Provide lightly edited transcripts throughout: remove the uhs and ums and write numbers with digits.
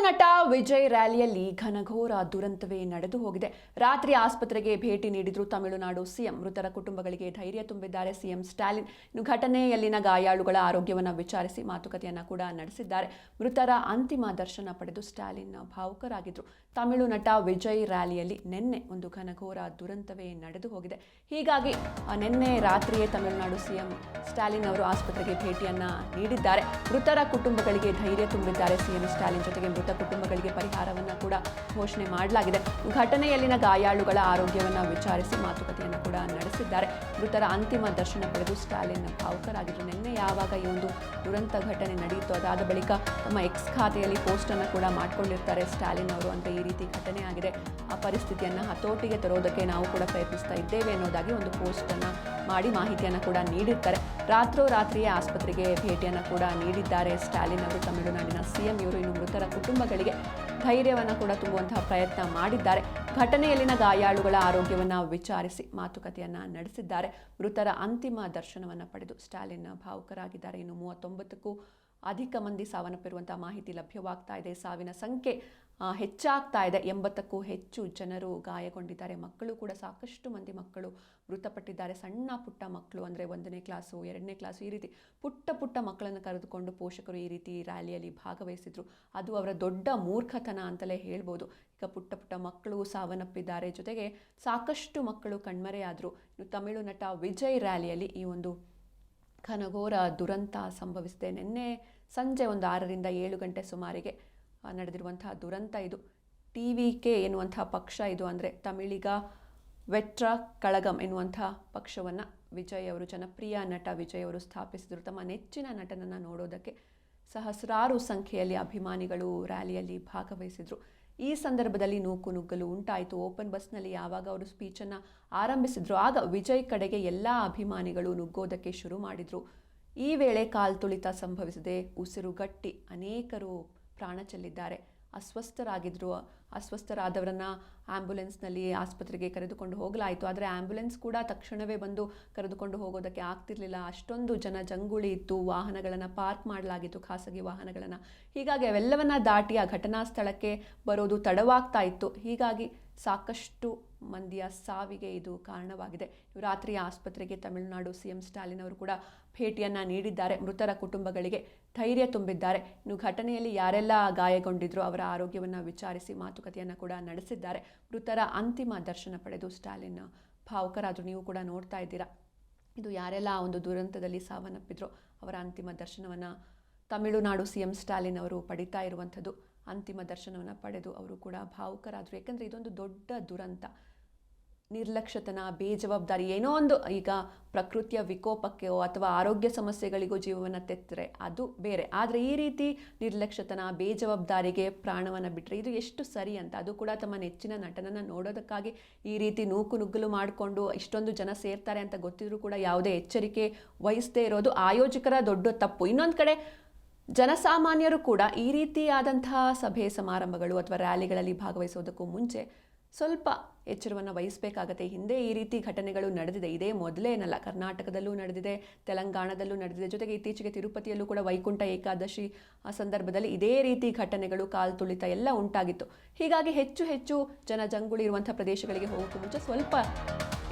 ನಟ ವಿಜಯ್ ರ್ಯಾಲಿಯಲ್ಲಿ ಘನಘೋರ ದುರಂತವೇ ನಡೆದು ಹೋಗಿದೆ. ರಾತ್ರಿ ಆಸ್ಪತ್ರೆಗೆ ಭೇಟಿ ನೀಡಿದ್ರು ತಮಿಳುನಾಡು ಸಿಎಂ. ಮೃತರ ಕುಟುಂಬಗಳಿಗೆ ಧೈರ್ಯ ತುಂಬಿದ್ದಾರೆ ಸಿಎಂ ಸ್ಟಾಲಿನ್. ಇನ್ನು ಘಟನೆಯಲ್ಲಿನ ಗಾಯಾಳುಗಳ ಆರೋಗ್ಯವನ್ನು ವಿಚಾರಿಸಿ ಮಾತುಕತೆಯನ್ನ ಕೂಡ ನಡೆಸಿದ್ದಾರೆ. ಮೃತರ ಅಂತಿಮ ದರ್ಶನ ಪಡೆದು ಸ್ಟಾಲಿನ್ ಭಾವುಕರಾಗಿದ್ರು. ತಮಿಳು ನಟ ವಿಜಯ್ ರ್ಯಾಲಿಯಲ್ಲಿ ನಿನ್ನೆ ಒಂದು ಘನಘೋರ ದುರಂತವೇ ನಡೆದು ಹೋಗಿದೆ. ಹೀಗಾಗಿ ನಿನ್ನೆ ರಾತ್ರಿಯೇ ತಮಿಳುನಾಡು ಸಿಎಂ ಸ್ಟಾಲಿನ್ ಅವರು ಆಸ್ಪತ್ರೆಗೆ ಭೇಟಿಯನ್ನ ನೀಡಿದ್ದಾರೆ. ಮೃತರ ಕುಟುಂಬಗಳಿಗೆ ಧೈರ್ಯ ತುಂಬಿದ್ದಾರೆ ಸಿಎಂ ಸ್ಟಾಲಿನ್. ಜೊತೆಗೆ ಮೃತ ಕುಟುಂಬಗಳಿಗೆ ಪರಿಹಾರವನ್ನು ಕೂಡ ಘೋಷಣೆ ಮಾಡಲಾಗಿದೆ. ಘಟನೆಯಲ್ಲಿನ ಗಾಯಾಳುಗಳ ಆರೋಗ್ಯವನ್ನು ವಿಚಾರಿಸಿ ಮಾತುಕತೆಯನ್ನು ಕೂಡ ನಡೆಸಿದ್ದಾರೆ. ಮೃತರ ಅಂತಿಮ ದರ್ಶನ ಪಡೆದು ಸ್ಟಾಲಿನ್ ಭಾವುಕರಾಗಿದ್ದರು. ನಿನ್ನೆ ಯಾವಾಗ ಈ ಒಂದು ದುರಂತ ಘಟನೆ ನಡೆಯಿತು, ಅದಾದ ಬಳಿಕ ತಮ್ಮ ಎಕ್ಸ್ ಖಾತೆಯಲ್ಲಿ ಪೋಸ್ಟ್ ಅನ್ನು ಕೂಡ ಮಾಡ್ಕೊಂಡಿರ್ತಾರೆ ಸ್ಟಾಲಿನ್ ಅವರು. ಅಂದರೆ ಈ ರೀತಿ ಘಟನೆ ಆಗಿದೆ, ಆ ಪರಿಸ್ಥಿತಿಯನ್ನು ಹತೋಟಿಗೆ ತರೋದಕ್ಕೆ ನಾವು ಕೂಡ ಪ್ರಯತ್ನಿಸ್ತಾ ಇದ್ದೇವೆ ಅನ್ನೋದಾಗಿ ಒಂದು ಪೋಸ್ಟ್ ಅನ್ನು ಮಾಡಿ ಮಾಹಿತಿಯನ್ನು ಕೂಡ ನೀಡಿರ್ತಾರೆ. ರಾತ್ರಿಯೇ ಆಸ್ಪತ್ರೆಗೆ ಭೇಟಿಯನ್ನು ಕೂಡ ನೀಡಿದ್ದಾರೆ ಸ್ಟಾಲಿನ್ ಅವರು. ತಮಿಳುನಾಡಿನ ಸಿಎಂ ಇವರು ಇನ್ನು ಮೃತರ ಕುಟುಂಬಗಳಿಗೆ ಧೈರ್ಯವನ್ನು ಕೂಡ ತುಂಬುವಂತಹ ಪ್ರಯತ್ನ ಮಾಡಿದ್ದಾರೆ. ಘಟನೆಯಲ್ಲಿನ ಗಾಯಾಳುಗಳ ಆರೋಗ್ಯವನ್ನು ವಿಚಾರಿಸಿ ಮಾತುಕತೆಯನ್ನ ನಡೆಸಿದ್ದಾರೆ. ಮೃತರ ಅಂತಿಮ ದರ್ಶನವನ್ನು ಪಡೆದು ಸ್ಟಾಲಿನ್ ಭಾವುಕರಾಗಿದ್ದಾರೆ. ಇನ್ನು 39ಕ್ಕೂ ಅಧಿಕ ಮಂದಿ ಸಾವನ್ನಪ್ಪಿರುವಂತಹ ಮಾಹಿತಿ ಲಭ್ಯವಾಗ್ತಾ ಇದೆ. ಸಾವಿನ ಸಂಖ್ಯೆ ಹೆಚ್ಚಾಗ್ತಾ ಇದೆ. 80ಕ್ಕೂ ಹೆಚ್ಚು ಜನರು ಗಾಯಗೊಂಡಿದ್ದಾರೆ. ಮಕ್ಕಳು ಕೂಡ ಸಾಕಷ್ಟು ಮಂದಿ ಮಕ್ಕಳು ಮೃತಪಟ್ಟಿದ್ದಾರೆ. ಸಣ್ಣ ಪುಟ್ಟ ಮಕ್ಕಳು, ಅಂದರೆ 1ನೇ ಕ್ಲಾಸು 2ನೇ ಕ್ಲಾಸು, ಈ ರೀತಿ ಪುಟ್ಟ ಮಕ್ಕಳನ್ನು ಕರೆದುಕೊಂಡು ಪೋಷಕರು ಈ ರೀತಿ ರ್ಯಾಲಿಯಲ್ಲಿ ಭಾಗವಹಿಸಿದ್ರು. ಅದು ಅವರ ದೊಡ್ಡ ಮೂರ್ಖತನ ಅಂತಲೇ ಹೇಳ್ಬೋದು. ಈಗ ಪುಟ್ಟ ಮಕ್ಕಳು ಸಾವನ್ನಪ್ಪಿದ್ದಾರೆ, ಜೊತೆಗೆ ಸಾಕಷ್ಟು ಮಕ್ಕಳು ಕಣ್ಮರೆಯಾದರು. ಇನ್ನು ತಮಿಳು ನಟ ವಿಜಯ್ ರ್ಯಾಲಿಯಲ್ಲಿ ಈ ಒಂದು ಘನಘೋರ ದುರಂತ ಸಂಭವಿಸಿದೆ. ನಿನ್ನೆ ಸಂಜೆ ಒಂದು 6ರಿಂದ 7 ಗಂಟೆ ಸುಮಾರಿಗೆ ನಡೆದಿರುವಂತಹ ದುರಂತ ಇದು. TVK ಎನ್ನುವಂತಹ ಪಕ್ಷ ಇದು, ಅಂದರೆ ತಮಿಳಿಗ ವೆಟ್ರ ಕಳಗಂ ಎನ್ನುವಂತಹ ಪಕ್ಷವನ್ನು ವಿಜಯ್ ಅವರು, ಜನಪ್ರಿಯ ನಟ ವಿಜಯ್ ಅವರು ಸ್ಥಾಪಿಸಿದರು. ತಮ್ಮ ನೆಚ್ಚಿನ ನಟನನ್ನು ನೋಡೋದಕ್ಕೆ ಸಹಸ್ರಾರು ಸಂಖ್ಯೆಯಲ್ಲಿ ಅಭಿಮಾನಿಗಳು ರ್ಯಾಲಿಯಲ್ಲಿ ಭಾಗವಹಿಸಿದರು. ಈ ಸಂದರ್ಭದಲ್ಲಿ ನೂಕುನುಗ್ಗಲು ಉಂಟಾಯಿತು. ಓಪನ್ ಬಸ್ನಲ್ಲಿ ಯಾವಾಗ ಅವರು ಸ್ಪೀಚನ್ನು ಆರಂಭಿಸಿದ್ರು, ಆಗ ವಿಜಯ್ ಕಡೆಗೆ ಎಲ್ಲ ಅಭಿಮಾನಿಗಳು ನುಗ್ಗೋದಕ್ಕೆ ಶುರು ಮಾಡಿದರು. ಈ ವೇಳೆ ಕಾಲ್ತುಳಿತ ಸಂಭವಿಸಿದೆ. ಉಸಿರುಗಟ್ಟಿ ಅನೇಕರು ಪ್ರಾಣ ಚೆಲ್ಲಿದ್ದಾರೆ. ಅಸ್ವಸ್ಥರಾದವರನ್ನು ಆ್ಯಂಬುಲೆನ್ಸ್ನಲ್ಲಿ ಆಸ್ಪತ್ರೆಗೆ ಕರೆದುಕೊಂಡು ಹೋಗಲಾಯಿತು. ಆದರೆ ಆ್ಯಂಬುಲೆನ್ಸ್ ಕೂಡ ತಕ್ಷಣವೇ ಬಂದು ಕರೆದುಕೊಂಡು ಹೋಗೋದಕ್ಕೆ ಆಗ್ತಿರ್ಲಿಲ್ಲ. ಅಷ್ಟೊಂದು ಜನಜಂಗುಳಿ ಇತ್ತು. ವಾಹನಗಳನ್ನು ಪಾರ್ಕ್ ಮಾಡಲಾಗಿತ್ತು, ಖಾಸಗಿ ವಾಹನಗಳನ್ನು. ಹೀಗಾಗಿ ಅವೆಲ್ಲವನ್ನ ದಾಟಿ ಆ ಘಟನಾ ಸ್ಥಳಕ್ಕೆ ಬರೋದು ತಡವಾಗ್ತಾ ಇತ್ತು. ಹೀಗಾಗಿ ಸಾಕಷ್ಟು ಮಂದಿಯ ಸಾವಿಗೆ ಇದು ಕಾರಣವಾಗಿದೆ. ರಾತ್ರಿ ಆಸ್ಪತ್ರೆಗೆ ತಮಿಳುನಾಡು ಸಿಎಂ ಸ್ಟಾಲಿನ್ ಅವರು ಕೂಡ ಭೇಟಿಯನ್ನು ನೀಡಿದ್ದಾರೆ. ಮೃತರ ಕುಟುಂಬಗಳಿಗೆ ಧೈರ್ಯ ತುಂಬಿದ್ದಾರೆ. ಇನ್ನು ಘಟನೆಯಲ್ಲಿ ಯಾರೆಲ್ಲ ಗಾಯಗೊಂಡಿದ್ರು ಅವರ ಆರೋಗ್ಯವನ್ನು ವಿಚಾರಿಸಿ ಮಾತುಕತೆಯನ್ನು ಕೂಡ ನಡೆಸಿದ್ದಾರೆ. ಮೃತರ ಅಂತಿಮ ದರ್ಶನ ಪಡೆದು ಸ್ಟಾಲಿನ್ ಭಾವುಕರಾದರು. ನೀವು ಕೂಡ ನೋಡ್ತಾ ಇದ್ದೀರಾ, ಇದು ಯಾರೆಲ್ಲ ಒಂದು ದುರಂತದಲ್ಲಿ ಸಾವನ್ನಪ್ಪಿದ್ರು ಅವರ ಅಂತಿಮ ದರ್ಶನವನ್ನು ತಮಿಳುನಾಡು ಸಿಎಂ ಸ್ಟಾಲಿನ್ ಅವರು ಪಡಿತಾ ಇರುವಂಥದ್ದು. ಅಂತಿಮ ದರ್ಶನವನ್ನು ಪಡೆದು ಅವರು ಕೂಡ ಭಾವುಕರಾದರು. ಯಾಕಂದರೆ ಇದೊಂದು ದೊಡ್ಡ ದುರಂತ. ನಿರ್ಲಕ್ಷ್ಯತನ, ಬೇಜವಾಬ್ದಾರಿ, ಏನೋ ಒಂದು, ಈಗ ಪ್ರಕೃತಿಯ ವಿಕೋಪಕ್ಕೆಯೋ ಅಥವಾ ಆರೋಗ್ಯ ಸಮಸ್ಯೆಗಳಿಗೋ ಜೀವವನ್ನು ತೆತ್ತರೆ ಅದು ಬೇರೆ. ಆದರೆ ಈ ರೀತಿ ನಿರ್ಲಕ್ಷ್ಯತನ, ಬೇಜವಾಬ್ದಾರಿಗೆ ಪ್ರಾಣವನ್ನು ಬಿಟ್ಟರೆ ಇದು ಎಷ್ಟು ಸರಿ ಅಂತ. ಅದು ಕೂಡ ತಮ್ಮ ನೆಚ್ಚಿನ ನಟನನ್ನು ನೋಡೋದಕ್ಕಾಗಿ ಈ ರೀತಿ ನೂಕುನುಗ್ಗಲು ಮಾಡಿಕೊಂಡು ಇಷ್ಟೊಂದು ಜನ ಸೇರ್ತಾರೆ ಅಂತ ಗೊತ್ತಿದ್ರೂ ಕೂಡ ಯಾವುದೇ ಎಚ್ಚರಿಕೆ ವಹಿಸದೇ ಇರೋದು ಆಯೋಜಕರ ದೊಡ್ಡ ತಪ್ಪು. ಇನ್ನೊಂದು ಕಡೆ ಜನಸಾಮಾನ್ಯರು ಕೂಡ ಈ ರೀತಿಯಾದಂತಹ ಸಭೆ ಸಮಾರಂಭಗಳು ಅಥವಾ ರ್ಯಾಲಿಗಳಲ್ಲಿ ಭಾಗವಹಿಸೋದಕ್ಕೂ ಮುಂಚೆ ಸ್ವಲ್ಪ ಎಚ್ಚರವನ್ನು ವಹಿಸಬೇಕಾಗತ್ತೆ. ಹಿಂದೆ ಈ ರೀತಿ ಘಟನೆಗಳು ನಡೆದಿದೆ, ಇದೇ ಮೊದಲೇನಲ್ಲ. ಕರ್ನಾಟಕದಲ್ಲೂ ನಡೆದಿದೆ, ತೆಲಂಗಾಣದಲ್ಲೂ ನಡೆದಿದೆ, ಜೊತೆಗೆ ಇತ್ತೀಚೆಗೆ ತಿರುಪತಿಯಲ್ಲೂ ಕೂಡ ವೈಕುಂಠ ಏಕಾದಶಿ ಸಂದರ್ಭದಲ್ಲಿ ಇದೇ ರೀತಿ ಘಟನೆಗಳು, ಕಾಲ್ತುಳಿತ ಎಲ್ಲ ಉಂಟಾಗಿತ್ತು. ಹೀಗಾಗಿ ಹೆಚ್ಚು ಜನಜಂಗುಳಿ ಇರುವಂಥ ಪ್ರದೇಶಗಳಿಗೆ ಹೋಗೋಕ್ಕೂ ಮುಂಚೆ ಸ್ವಲ್ಪ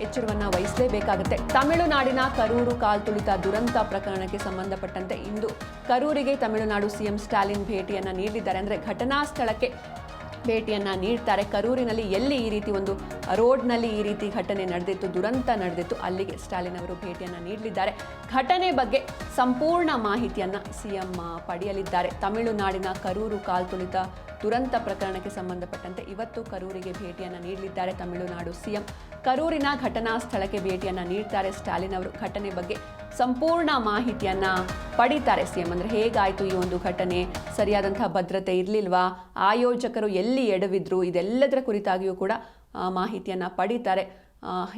ಎಚ್ಚರವನ್ನು ವಹಿಸಲೇಬೇಕಾಗುತ್ತೆ. ತಮಿಳುನಾಡಿನ ಕರೂರು ಕಾಲ್ತುಳಿತ ದುರಂತ ಪ್ರಕರಣಕ್ಕೆ ಸಂಬಂಧಪಟ್ಟಂತೆ ಇಂದು ಕರೂರಿಗೆ ತಮಿಳುನಾಡು ಸಿಎಂ ಸ್ಟಾಲಿನ್ ಭೇಟಿಯನ್ನು ನೀಡಿದ್ದಾರೆ. ಅಂದರೆ ಘಟನಾ ಸ್ಥಳಕ್ಕೆ ಭೇಟಿಯನ್ನು ನೀಡ್ತಾರೆ. ಕರೂರಿನಲ್ಲಿ ಎಲ್ಲಿ ಈ ರೀತಿ ಒಂದು ರೋಡ್ನಲ್ಲಿ ಈ ರೀತಿ ಘಟನೆ ನಡೆದಿತ್ತು, ದುರಂತ ನಡೆದಿತ್ತು, ಅಲ್ಲಿಗೆ ಸ್ಟಾಲಿನ್ ಅವರು ಭೇಟಿಯನ್ನು ನೀಡಲಿದ್ದಾರೆ. ಘಟನೆ ಬಗ್ಗೆ ಸಂಪೂರ್ಣ ಮಾಹಿತಿಯನ್ನು ಸಿಎಂ ಪಡೆಯಲಿದ್ದಾರೆ. ತಮಿಳುನಾಡಿನ ಕರೂರು ಕಾಲ್ತುಳಿತ ದುರಂತ ಪ್ರಕರಣಕ್ಕೆ ಸಂಬಂಧಪಟ್ಟಂತೆ ಇವತ್ತು ಕರೂರಿಗೆ ಭೇಟಿಯನ್ನು ನೀಡಲಿದ್ದಾರೆ ತಮಿಳುನಾಡು ಸಿಎಂ. ಕರೂರಿನ ಘಟನಾ ಸ್ಥಳಕ್ಕೆ ಭೇಟಿಯನ್ನು ನೀಡ್ತಾರೆ ಸ್ಟಾಲಿನ್ ಅವರು. ಘಟನೆ ಬಗ್ಗೆ ಸಂಪೂರ್ಣ ಮಾಹಿತಿಯನ್ನು ಪಡೀತಾರೆ ಸಿಎಂ. ಅಂದರೆ ಹೇಗಾಯಿತು ಈ ಒಂದು ಘಟನೆ, ಸರಿಯಾದಂತಹ ಭದ್ರತೆ ಇರಲಿಲ್ವಾ, ಆಯೋಜಕರು ಎಲ್ಲಿ ಎಡವಿದ್ರು, ಇದೆಲ್ಲದರ ಕುರಿತಾಗಿಯೂ ಕೂಡ ಮಾಹಿತಿಯನ್ನು ಪಡೀತಾರೆ.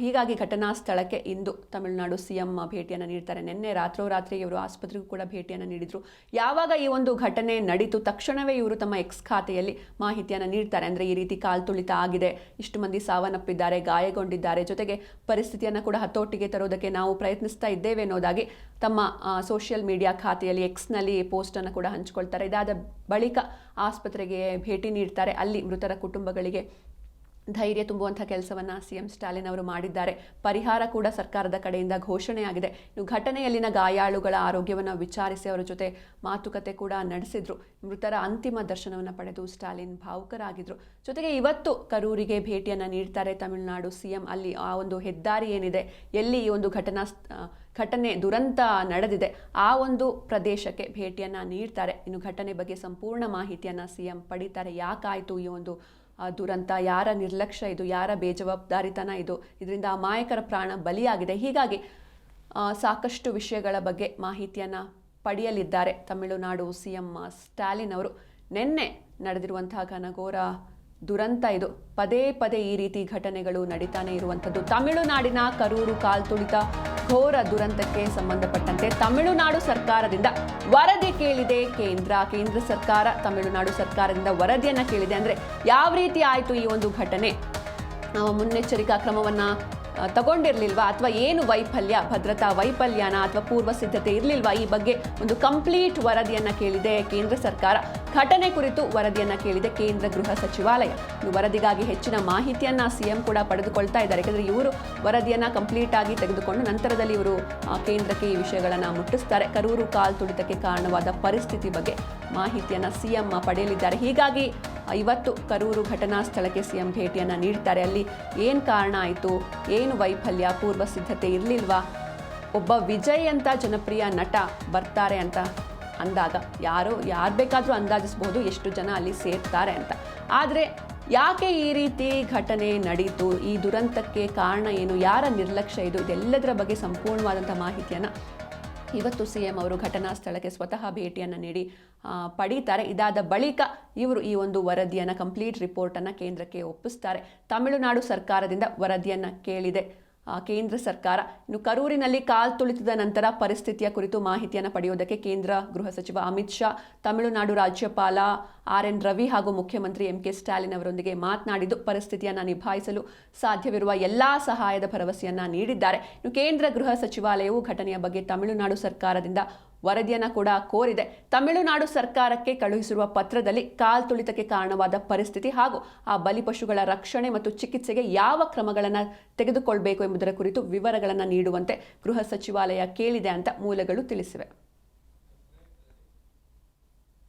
ಹೀಗಾಗಿ ಘಟನಾ ಸ್ಥಳಕ್ಕೆ ಇಂದು ತಮಿಳುನಾಡು ಸಿಎಂ ಭೇಟಿಯನ್ನು ನೀಡ್ತಾರೆ. ನಿನ್ನೆ ರಾತ್ರೋರಾತ್ರಿ ಇವರು ಆಸ್ಪತ್ರೆಗೂ ಕೂಡ ಭೇಟಿಯನ್ನು ನೀಡಿದರು. ಯಾವಾಗ ಈ ಒಂದು ಘಟನೆ ನಡೀತು ತಕ್ಷಣವೇ ಇವರು ತಮ್ಮ ಎಕ್ಸ್ ಖಾತೆಯಲ್ಲಿ ಮಾಹಿತಿಯನ್ನು ನೀಡ್ತಾರೆ. ಅಂದರೆ ಈ ರೀತಿ ಕಾಲ್ತುಳಿತ ಆಗಿದೆ, ಇಷ್ಟು ಮಂದಿ ಸಾವನ್ನಪ್ಪಿದ್ದಾರೆ, ಗಾಯಗೊಂಡಿದ್ದಾರೆ, ಜೊತೆಗೆ ಪರಿಸ್ಥಿತಿಯನ್ನು ಕೂಡ ಹತೋಟಿಗೆ ತರೋದಕ್ಕೆ ನಾವು ಪ್ರಯತ್ನಿಸ್ತಾ ಇದ್ದೇವೆ ಅನ್ನೋದಾಗಿ ತಮ್ಮ ಸೋಷಿಯಲ್ ಮೀಡಿಯಾ ಖಾತೆಯಲ್ಲಿ ಎಕ್ಸ್ನಲ್ಲಿ ಪೋಸ್ಟನ್ನು ಕೂಡ ಹಂಚಿಕೊಳ್ತಾರೆ. ಇದಾದ ಬಳಿಕ ಆಸ್ಪತ್ರೆಗೆ ಭೇಟಿ ನೀಡ್ತಾರೆ. ಅಲ್ಲಿ ಮೃತರ ಕುಟುಂಬಗಳಿಗೆ ಧೈರ್ಯ ತುಂಬುವಂಥ ಕೆಲಸವನ್ನು ಸಿಎಂ ಸ್ಟಾಲಿನ್ ಅವರು ಮಾಡಿದ್ದಾರೆ. ಪರಿಹಾರ ಕೂಡ ಸರ್ಕಾರದ ಕಡೆಯಿಂದ ಘೋಷಣೆಯಾಗಿದೆ. ಇನ್ನು ಘಟನೆಯಲ್ಲಿನ ಗಾಯಾಳುಗಳ ಆರೋಗ್ಯವನ್ನು ವಿಚಾರಿಸಿ ಅವರ ಜೊತೆ ಮಾತುಕತೆ ಕೂಡ ನಡೆಸಿದ್ರು. ಮೃತರ ಅಂತಿಮ ದರ್ಶನವನ್ನು ಪಡೆದು ಸ್ಟಾಲಿನ್ ಭಾವುಕರಾಗಿದ್ರು. ಜೊತೆಗೆ ಇವತ್ತು ಕರೂರಿಗೆ ಭೇಟಿಯನ್ನು ನೀಡ್ತಾರೆ ತಮಿಳುನಾಡು ಸಿಎಂ. ಅಲ್ಲಿ ಆ ಒಂದು ಹೆದ್ದಾರಿ ಏನಿದೆ, ಎಲ್ಲಿ ಈ ಒಂದು ಘಟನೆ ದುರಂತ ನಡೆದಿದೆ, ಆ ಒಂದು ಪ್ರದೇಶಕ್ಕೆ ಭೇಟಿಯನ್ನು ನೀಡ್ತಾರೆ. ಇನ್ನು ಘಟನೆ ಬಗ್ಗೆ ಸಂಪೂರ್ಣ ಮಾಹಿತಿಯನ್ನು ಸಿಎಂ ಪಡೀತಾರೆ. ಯಾಕಾಯಿತು ಈ ಒಂದು ದುರಂತ, ಯಾರ ನಿರ್ಲಕ್ಷ್ಯ ಇದು, ಯಾರ ಬೇಜವಾಬ್ದಾರಿತನ ಇದು, ಇದರಿಂದ ಅಮಾಯಕರ ಪ್ರಾಣ ಬಲಿಯಾಗಿದೆ. ಹೀಗಾಗಿ ಸಾಕಷ್ಟು ವಿಷಯಗಳ ಬಗ್ಗೆ ಮಾಹಿತಿಯನ್ನು ಪಡೆಯಲಿದ್ದಾರೆ ತಮಿಳುನಾಡು ಸಿಎಂ ಸ್ಟಾಲಿನ್ ಅವರು. ನಿನ್ನೆ ನಡೆದಿರುವಂತಹ ಘನಘೋರ ದುರಂತ ಇದು. ಪದೇ ಪದೇ ಈ ರೀತಿ ಘಟನೆಗಳು ನಡೀತಾನೆ ಇರುವಂಥದ್ದು. ತಮಿಳುನಾಡಿನ ಕರೂರು ಕಾಲ್ತುಳಿತ ಘೋರ ದುರಂತಕ್ಕೆ ಸಂಬಂಧಪಟ್ಟಂತೆ ತಮಿಳುನಾಡು ಸರ್ಕಾರದಿಂದ ವರದಿ ಕೇಳಿದೆ ಕೇಂದ್ರ ಸರ್ಕಾರ. ತಮಿಳುನಾಡು ಸರ್ಕಾರದಿಂದ ವರದಿಯನ್ನು ಕೇಳಿದೆ. ಅಂದರೆ ಯಾವ ರೀತಿ ಆಯಿತು ಈ ಒಂದು ಘಟನೆ, ಮುನ್ನೆಚ್ಚರಿಕಾ ಕ್ರಮವನ್ನು ತಗೊಂಡಿರಲಿಲ್ವಾ, ಅಥವಾ ಏನು ವೈಫಲ್ಯ, ಭದ್ರತಾ ವೈಫಲ್ಯನ ಅಥವಾ ಪೂರ್ವ ಸಿದ್ಧತೆ ಇರಲಿಲ್ವಾ, ಈ ಬಗ್ಗೆ ಒಂದು ಕಂಪ್ಲೀಟ್ ವರದಿಯನ್ನು ಕೇಳಿದೆ ಕೇಂದ್ರ ಸರ್ಕಾರ. ಘಟನೆ ಕುರಿತು ವರದಿಯನ್ನು ಕೇಳಿದೆ ಕೇಂದ್ರ ಗೃಹ ಸಚಿವಾಲಯ. ವರದಿಗಾಗಿ ಹೆಚ್ಚಿನ ಮಾಹಿತಿಯನ್ನು ಸಿಎಂ ಕೂಡ ಪಡೆದುಕೊಳ್ತಾ ಇದ್ದಾರೆ. ಯಾಕಂದರೆ ಇವರು ವರದಿಯನ್ನು ಕಂಪ್ಲೀಟ್ ಆಗಿ ತೆಗೆದುಕೊಂಡು ನಂತರದಲ್ಲಿ ಇವರು ಕೇಂದ್ರಕ್ಕೆ ಈ ವಿಷಯಗಳನ್ನು ಮುಟ್ಟಿಸ್ತಾರೆ. ಕರೂರು ಕಾಲ್ತುಳಿತಕ್ಕೆ ಕಾರಣವಾದ ಪರಿಸ್ಥಿತಿ ಬಗ್ಗೆ ಮಾಹಿತಿಯನ್ನು ಸಿಎಂ ಪಡೆಯಲಿದ್ದಾರೆ. ಹೀಗಾಗಿ ಇವತ್ತು ಕರೂರು ಘಟನಾ ಸ್ಥಳಕ್ಕೆ ಸಿಎಂ ಭೇಟಿಯನ್ನು ನೀಡ್ತಾರೆ. ಅಲ್ಲಿ ಏನು ಕಾರಣ ಆಯಿತು, ಏನು ವೈಫಲ್ಯ, ಪೂರ್ವ ಸಿದ್ಧತೆ ಇರಲಿಲ್ವಾ, ಒಬ್ಬ ವಿಜಯ್ ಅಂತ ಜನಪ್ರಿಯ ನಟ ಬರ್ತಾರೆ ಅಂತ ಅಂದಾಗ ಯಾರು ಬೇಕಾದರೂ ಅಂದಾಜಿಸಬಹುದು ಎಷ್ಟು ಜನ ಅಲ್ಲಿ ಸೇರ್ತಾರೆ ಅಂತ. ಆದರೆ ಯಾಕೆ ಈ ರೀತಿ ಘಟನೆ ನಡೀತು, ಈ ದುರಂತಕ್ಕೆ ಕಾರಣ ಏನು, ಯಾರ ನಿರ್ಲಕ್ಷ್ಯ ಇದು, ಇದೆಲ್ಲದರ ಬಗ್ಗೆ ಸಂಪೂರ್ಣವಾದಂಥ ಮಾಹಿತಿಯನ್ನು ಇವತ್ತು ಸಿಎಂ ಅವರು ಘಟನಾ ಸ್ಥಳಕ್ಕೆ ಸ್ವತಃ ಭೇಟಿಯನ್ನು ನೀಡಿ ಪಡೀತಾರೆ. ಇದಾದ ಬಳಿಕ ಇವರು ಈ ಒಂದು ವರದಿಯನ್ನು ಕಂಪ್ಲೀಟ್ ರಿಪೋರ್ಟನ್ನು ಕೇಂದ್ರಕ್ಕೆ ಒಪ್ಪಿಸ್ತಾರೆ. ತಮಿಳುನಾಡು ಸರ್ಕಾರದಿಂದ ವರದಿಯನ್ನು ಕೇಳಿದೆ ಕೇಂದ್ರ ಸರ್ಕಾರ. ಇನ್ನು ಕರೂರಿನಲ್ಲಿ ಕಾಲ್ತುಳಿತದ ನಂತರ ಪರಿಸ್ಥಿತಿಯ ಕುರಿತು ಮಾಹಿತಿಯನ್ನು ಪಡೆಯುವುದಕ್ಕೆ ಕೇಂದ್ರ ಗೃಹ ಸಚಿವ ಅಮಿತ್ ಶಾ, ತಮಿಳುನಾಡು ರಾಜ್ಯಪಾಲ RN ರವಿ ಹಾಗೂ ಮುಖ್ಯಮಂತ್ರಿ MK ಸ್ಟಾಲಿನ್ ಅವರೊಂದಿಗೆ ಮಾತನಾಡಿದ್ದು ಪರಿಸ್ಥಿತಿಯನ್ನು ನಿಭಾಯಿಸಲು ಸಾಧ್ಯವಿರುವ ಎಲ್ಲಾ ಸಹಾಯದ ಭರವಸೆಯನ್ನ ನೀಡಿದ್ದಾರೆ. ಇನ್ನು ಕೇಂದ್ರ ಗೃಹ ಸಚಿವಾಲಯವು ಘಟನೆಯ ಬಗ್ಗೆ ತಮಿಳುನಾಡು ಸರ್ಕಾರದಿಂದ ವರದಿಯನ್ನು ಕೂಡ ಕೋರಿದೆ. ತಮಿಳುನಾಡು ಸರ್ಕಾರಕ್ಕೆ ಕಳುಹಿಸಿರುವ ಪತ್ರದಲ್ಲಿ ಕಾಲ್ತುಳಿತಕ್ಕೆ ಕಾರಣವಾದ ಪರಿಸ್ಥಿತಿ ಹಾಗೂ ಆ ಬಲಿಪಶುಗಳ ರಕ್ಷಣೆ ಮತ್ತು ಚಿಕಿತ್ಸೆಗೆ ಯಾವ ಕ್ರಮಗಳನ್ನು ತೆಗೆದುಕೊಳ್ಳಬೇಕು ಎಂಬುದರ ಕುರಿತು ವಿವರಗಳನ್ನು ನೀಡುವಂತೆ ಗೃಹ ಸಚಿವಾಲಯ ಕೇಳಿದೆ ಅಂತ ಮೂಲಗಳು ತಿಳಿಸಿವೆ.